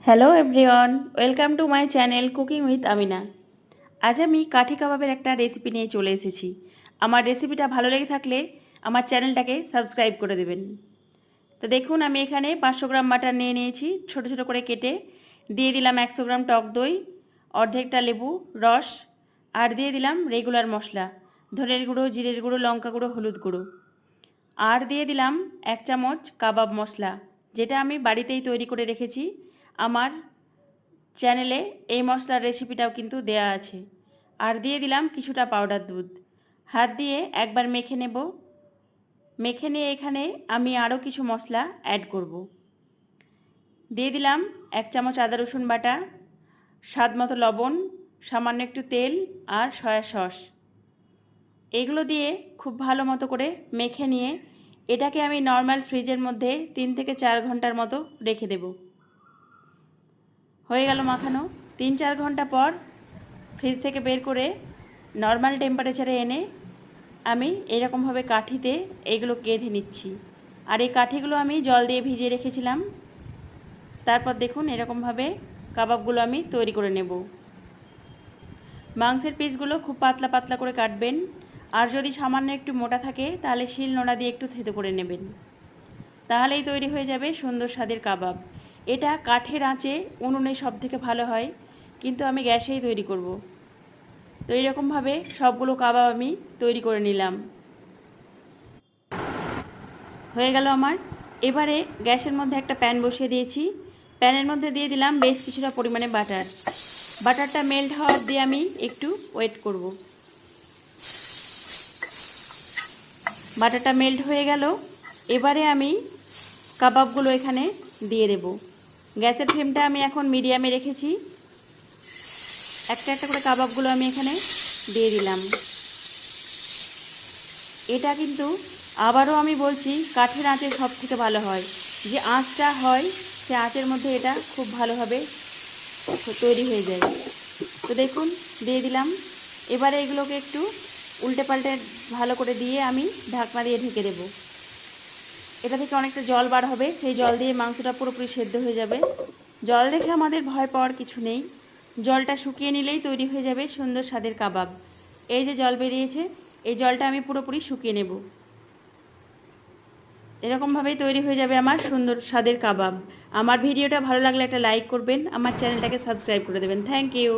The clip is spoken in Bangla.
Hello everyone, welcome to my channel cooking with Amina. আজ আমি কাঠি কাবাবের একটা রেসিপি নিয়ে চলে এসেছি। আমার রেসিপিটা ভালো লেগে থাকলে আমার চ্যানেলটাকে সাবস্ক্রাইব করে দেবেন। তো দেখুন, আমি এখানে 500 গ্রাম মাটন নিয়ে নিয়েছি, ছোট ছোট করে কেটে। দিয়ে দিলাম 100 গ্রাম টক দই, অর্ধেকটা লেবু রস, আর দিয়ে দিলাম রেগুলার মশলা, ধনের গুঁড়ো, জিরের গুঁড়ো, লঙ্কা গুঁড়ো, হলুদ গুঁড়ো। আর দিয়ে দিলাম 1 চামচ কাবাব মশলা, যেটা আমি বাড়িতেই তৈরি করে রেখেছি। আমার চ্যানেলে এই মশলার রেসিপিটাও কিন্তু দেয়া আছে। আর দিয়ে দিলাম কিছুটা পাউডার দুধ। হাত দিয়ে একবার মেখে নেব। মেখে নিয়ে এখানে আমি আরও কিছু মশলা অ্যাড করব। দিয়ে দিলাম 1 চামচ আদা রসুন বাটা, স্বাদ মতো লবণ, সামান্য একটু তেল আর সয়া সস। এগুলো দিয়ে খুব ভালো মতো করে মেখে নিয়ে এটাকে আমি নর্মাল ফ্রিজের মধ্যে 3 থেকে 4 ঘন্টার মতো রেখে দেব। হয়ে গেল মাখানো। 3-4 ঘন্টা পর ফ্রিজ থেকে বের করে নর্মাল টেম্পারেচারে এনে আমি এরকমভাবে কাঠিতে এগুলো গেঁথে নিচ্ছি। আর এই কাঠিগুলো আমি জল দিয়ে ভিজিয়ে রেখেছিলাম। তারপর দেখুন, এরকমভাবে কাবাবগুলো আমি তৈরি করে নেব। মাংসের পিসগুলো খুব পাতলা পাতলা করে কাটবেন। আর যদি সামান্য একটু মোটা থাকে তাহলে শিল নোড়া দিয়ে একটু থেতো করে নেবেন। তাহলেই তৈরি হয়ে যাবে সুন্দর স্বাদের কাবাব। এটা কাঠের আঁচে উনুনে সব থেকে ভালো হয়, কিন্তু আমি গ্যাসেই তৈরি করব। তো এইরকমভাবে সবগুলো কাবাব আমি তৈরি করে নিলাম। হয়ে গেল আমার। এবারে গ্যাসের মধ্যে একটা প্যান বসিয়ে দিয়েছি। প্যানের মধ্যে দিয়ে দিলাম বেশ কিছুটা পরিমাণে বাটার। বাটারটা মেল্ট হওয়ার দিয়ে আমি একটু ওয়েট করব। বাটারটা মেল্ট হয়ে গেল। এবারে আমি কাবাবগুলো এখানে দিয়ে দেব। গ্যাসের ফ্লেমটা আমি এখন মিডিয়ামে রেখেছি। একটা একটা করে কাবাবগুলো আমি এখানে দিয়ে দিলাম। এটা কিন্তু আবারও আমি বলছি, কাঠের আঁচে সব থেকে ভালো হয়। যে আঁচটা হয় সে আঁচের মধ্যে এটা খুব ভালোভাবে তৈরি হয়ে যায়। তো দেখুন, দিয়ে দিলাম। এবারে এগুলোকে একটু উল্টে পাল্টে ভালো করে দিয়ে আমি ঢাকনা দিয়ে ঢেকে দেবো। এটা থেকে অনেকটা জল বার হবে, সেই জল দিয়ে মাংসটা পুরোপুরি সেদ্ধ হয়ে যাবে। জল দেখে আমাদের ভয় পাওয়ার কিছু নেই। জলটা শুকিয়ে নিলেই তৈরি হয়ে যাবে সুন্দর স্বাদের কাবাব। এই যে জল বেরিয়েছে, এই জলটা আমি পুরোপুরি শুকিয়ে নেব। এরকমভাবেই তৈরি হয়ে যাবে আমার সুন্দর স্বাদের কাবাব। আমার ভিডিওটা ভালো লাগলে একটা লাইক করবেন, আমার চ্যানেলটাকে সাবস্ক্রাইব করে দেবেন। Thank you.